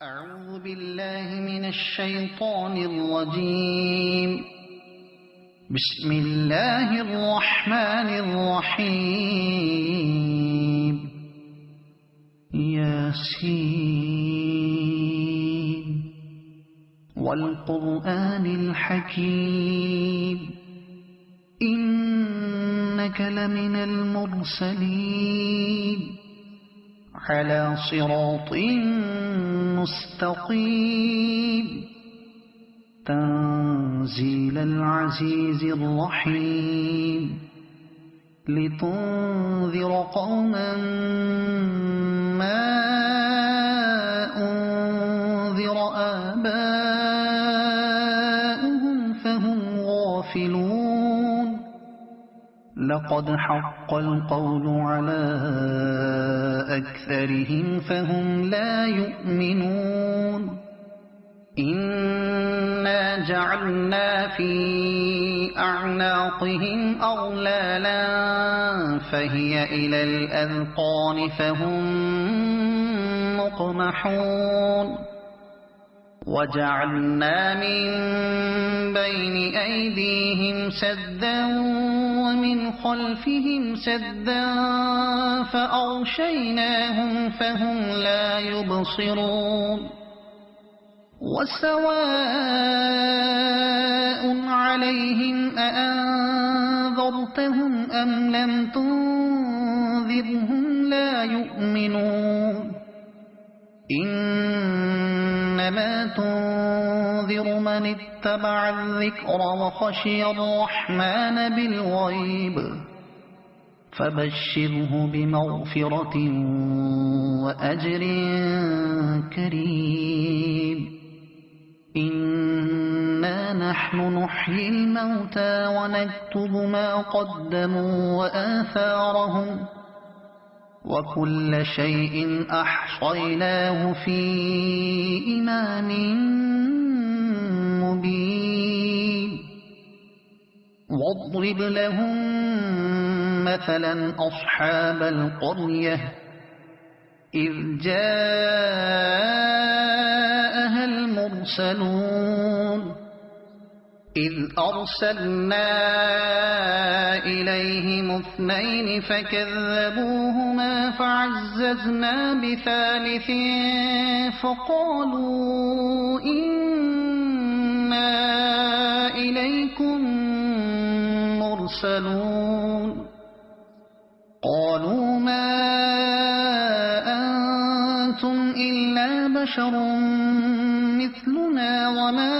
أعوذ بالله من الشيطان الرجيم. بسم الله الرحمن الرحيم. ياسين والقرآن الحكيم إنك لمن المرسلين على صراط مستقيم تنزيل العزيز الرحيم لتنذر قوما ما أنذر آباؤهم فهم غافلون. لقد حق القول على أكثرهم فهم لا يؤمنون. إنا جعلنا في أعناقهم أغلالا فهي إلى الأذقان فهم مقمحون. وجعلنا من بين أيديهم سدا ومن خلفهم سدا فأغشيناهم فهم لا يبصرون. وسواء عليهم أأنذرتهم أم لم تنذرهم لا يؤمنون. إنما تنذر من اتبع الذكر وخشي الرحمن بالغيب فبشره بمغفرة وأجر كريم. إنا نحن نحيي الموتى ونكتب ما قدموا وآثارهم وكل شيء أحصيناه في إمام مبين. واضرب لهم مثلا أصحاب القرية إذ جاءها المرسلون إذ أرسلنا إليهم اثنين فكذبوهما فعززنا بثالث فقالوا إنا إليكم مرسلون. قالوا ما أنتم إلا بشر مثلنا وما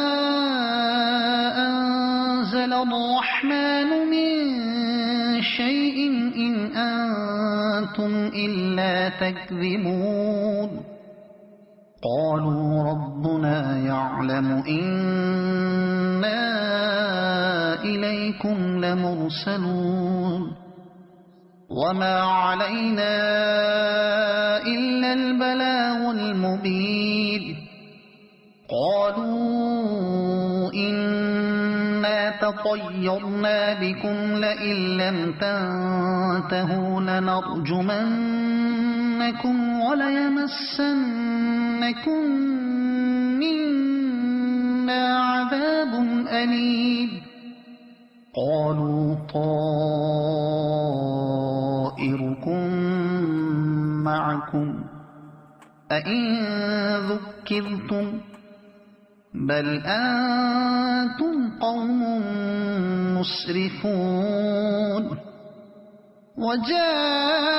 أنزل الرحمن من شيء إن أنتم إلا تكذبون. قالوا ربنا يعلم إنا إليكم لمرسلون وما علينا إلا البلاغ المبين. قالوا إنا تطيرنا بكم لئن لم تنتهوا لنرجمنكم وليمسنكم منا عذاب أليم. قالوا طائركم معكم أئن ذكرتم بل أنتم قوم مسرفون. وجاء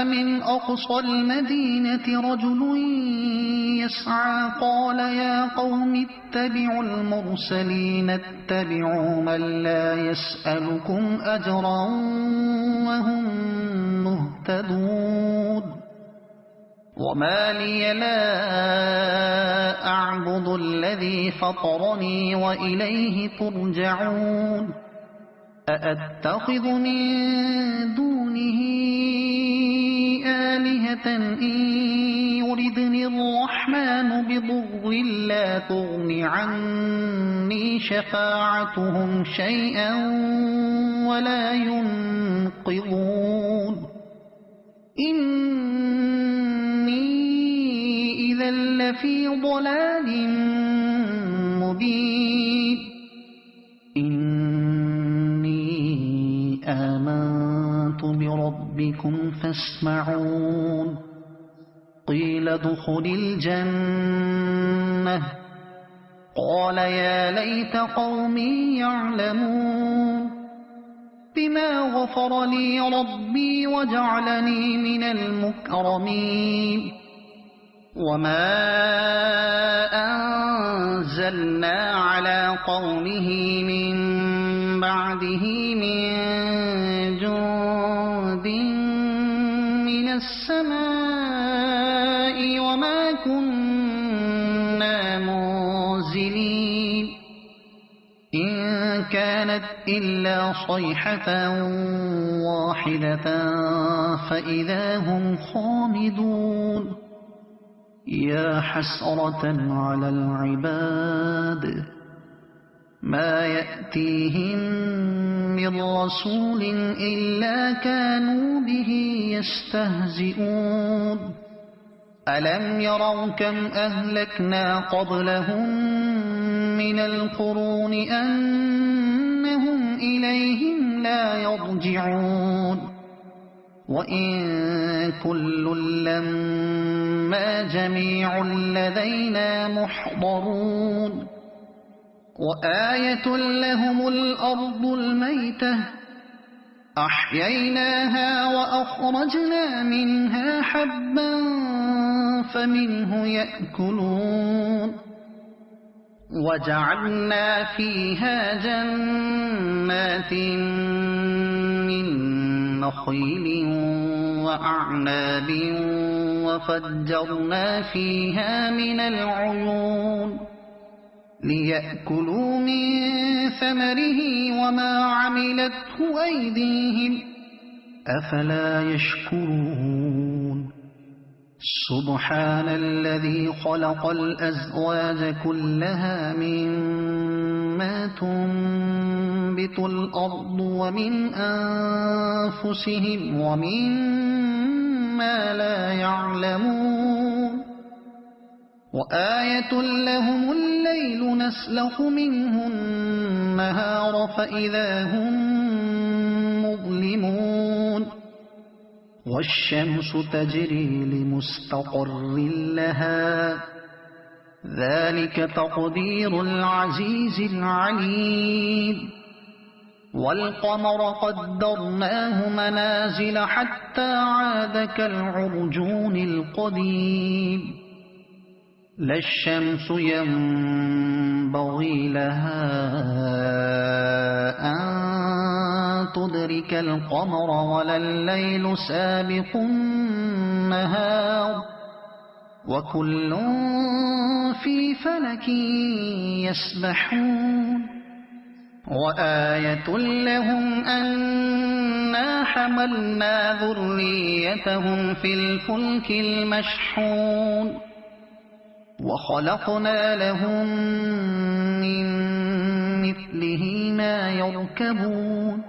من أقصى المدينة رجل يسعى قال يا قوم اتبعوا المرسلين اتبعوا من لا يسألكم أجرا وهم مهتدون. وما لي لا أعبد الذي فطرني وإليه ترجعون. أأتخذ من دونه آلهة إن يردني الرحمن بضر لا تغن عني شفاعتهم شيئا ولا ينقذون. إني إذا لفي ضلال مبين إني آمنت بربكم فاسمعون قيل ادخل الجنة قال يا ليت قومي يعلمون بما غفر لي ربي وجعلني من المكرمين وما أنزلنا على قومه من بعده من جند من السماء وما كنا منزلين إن كانت إلا صيحة واحدة فإذا هم خامدون يا حسرة على العباد ما يأتيهم من رسول إلا كانوا به يستهزئون ألم يروا كم أهلكنا قبلهم من القرون أنهم إليهم لا يرجعون وإن كل لما جميع لدينا محضرون وآية لهم الأرض الميتة أحييناها وأخرجنا منها حبا فمنه يأكلون وجعلنا فيها جنات من نخيل وأعناب وفجرنا فيها من العيون ليأكلوا من ثمره وما عملته أيديهم أفلا يشكرون سبحان الذي خلق الأزواج كلها مما تنبت الأرض ومن أنفسهم ومما لا يعلمون وآية لهم الليل نسلخ منه النهار فإذا هم مظلمون والشمس تجري لمستقر لها ذلك تقدير العزيز العليم والقمر قدرناه منازل حتى عاد كالعرجون القديم لا الشمس ينبغي لها أن تدرك القمر ولا الليل سابق النهار وكل في فلك يسبحون وآية لهم أنا حملنا ذريتهم في الفلك المشحون وخلقنا لهم من مثله ما يركبون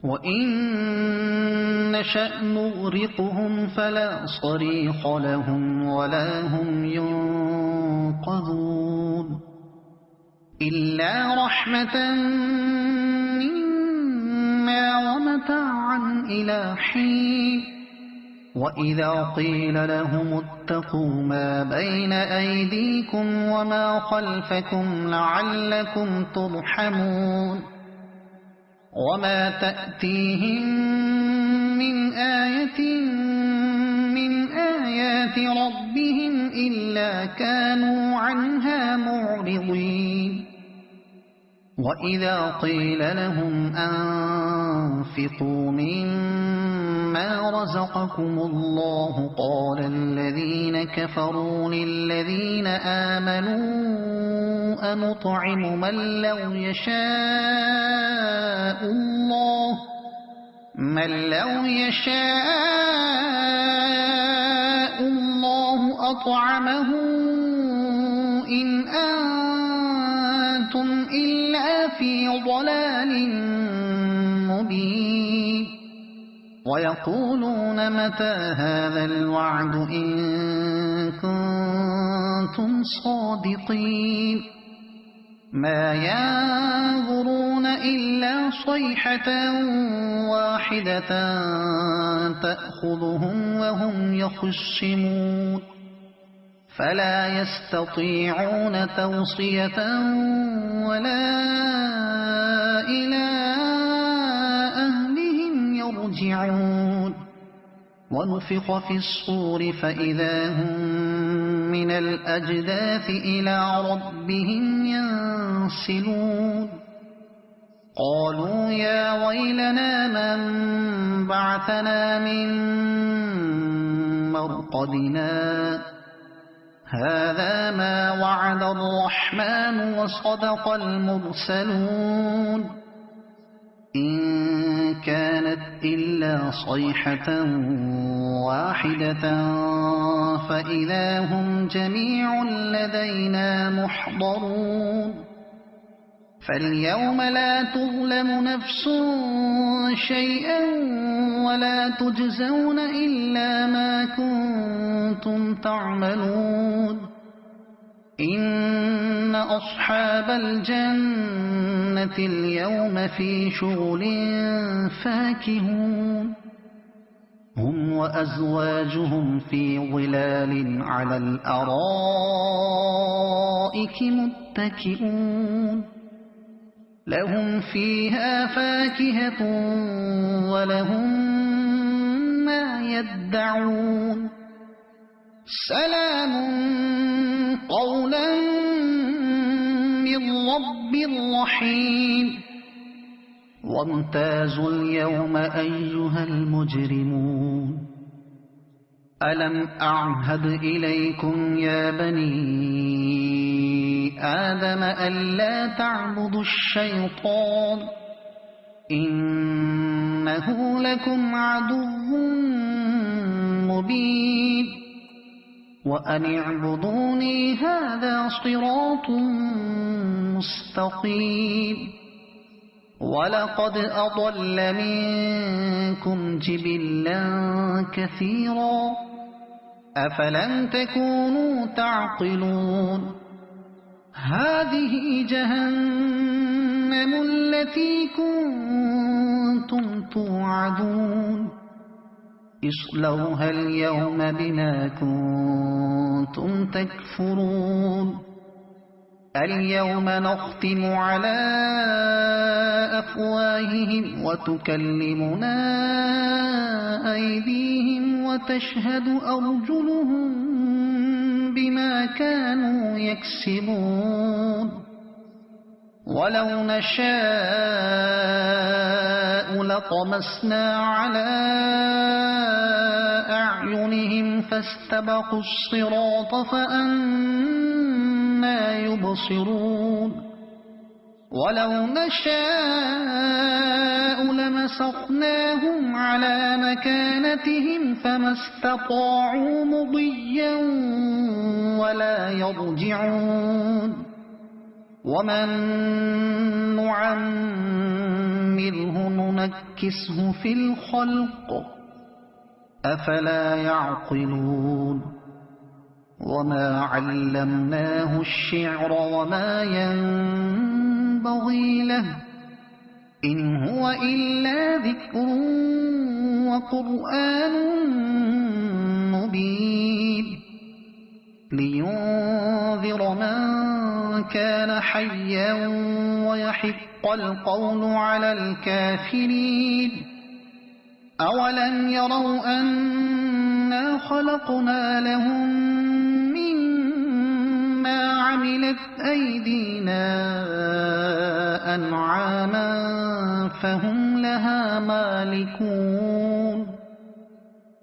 وإن نشأ نغرقهم فلا صريخ لهم ولا هم ينقذون إلا رحمة منا ومتاعا إلى حين وإذا قيل لهم اتقوا ما بين أيديكم وما خلفكم لعلكم ترحمون وما تأتيهم من آية من آيات ربهم إلا كانوا عنها معرضين وإذا قيل لهم أنفقوا مما رزقكم الله قال الذين كفروا للذين آمنوا أنطعم من لو يشاء الله أطعمه إن أنتم إلا في ضلال مبين ويقولون متى هذا الوعد إن كنتم صادقين ما ينظرون إلا صيحة واحدة تأخذهم وهم يخصمون فلا يستطيعون توصية ولا إلى أهلهم يرجعون ونفخ في الصور فإذا هم من الأجداث إلى ربهم ينسلون قالوا يا ويلنا من بعثنا من مرقدنا هذا ما وعد الرحمن وصدق المرسلون إن كانت إلا صيحة واحدة فإذا هم جميع لدينا محضرون فاليوم لا تظلم نفس شيئا ولا تجزون إلا ما كنتم تعملون إن أصحاب الجنة اليوم في شغل فاكهون هم وأزواجهم في ظلال على الأرائك متكئون لهم فيها فاكهة ولهم ما يدعون سلام قولا من رب رحيم وامتازوا اليوم أيها المجرمون ألم أعهد إليكم يا بني آدم ألا تعبدوا الشيطان إنه لكم عدو مبين وأن اعبدوني هذا صراط مستقيم ولقد أضل منكم جبلا كثيرا أفلم تكونوا تعقلون هذه جهنم التي كنتم توعدون اصلوها اليوم بما كنتم تكفرون اليوم نختم على أفواههم وتكلمنا أيديهم وتشهد أرجلهم بما كانوا يكسبون ولو نشاء لطمسنا على أعينهم فاستبقوا الصراط فأنى يبصرون ولو نشاء لمسخناهم على مكانتهم فما استطاعوا مضيا ولا يرجعون ومن نعمره ننكسه في الخلق أفلا يعقلون وما علمناه الشعر وما ينبغي له إن هو إلا ذكر وقرآن مبين لينذر من كان حيا ويحق القول على الكافرين أولم يروا أنا خلقنا لهم مما عملت أيدينا أنعاما فهم لها مالكون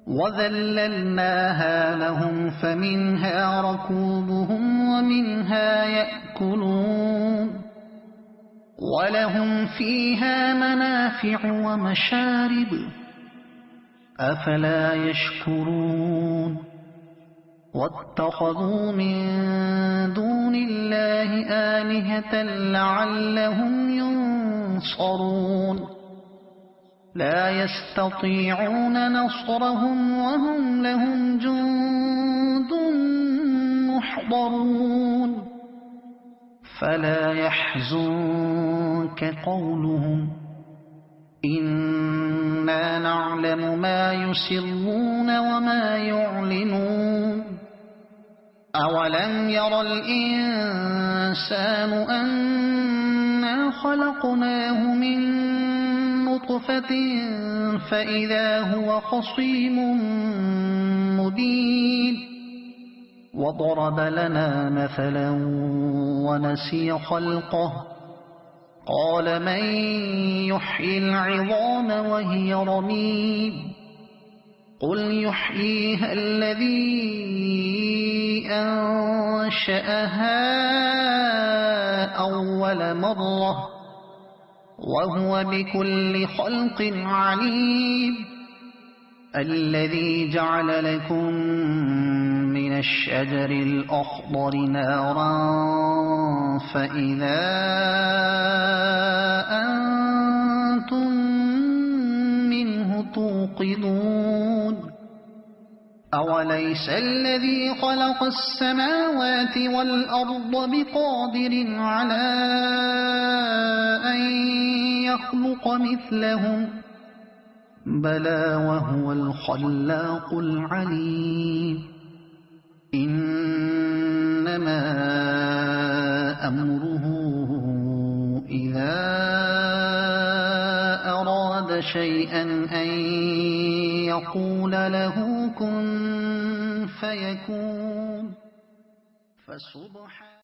وذللناها لهم فمنها ركوبهم ومنها يأكلون ولهم فيها منافع ومشارب أفلا يشكرون واتخذوا من دون الله آلهة لعلهم ينصرون لا يستطيعون نصرهم وهم لهم جند يحضرون فلا يحزنك قولهم إنا نعلم ما يسرون وما يعلنون أولم ير الإنسان أنا خلقناه من نطفة فإذا هو خصيم مبين وضرب لنا مثلا ونسي خلقه قال من يحيي العظام وهي رميم قل يحييها الذي أنشأها أول مرة وهو بكل خلق عليم الذي جعل لكم من الشجر الأخضر نارا فإذا أنتم منه توقدون أوليس الذي خلق السماوات والأرض بقادر على أن يخلق مثلهم بلى وهو الخلاق العليم إنما أمره إذا أراد شيئا أن يقول له كن فيكون فسبحان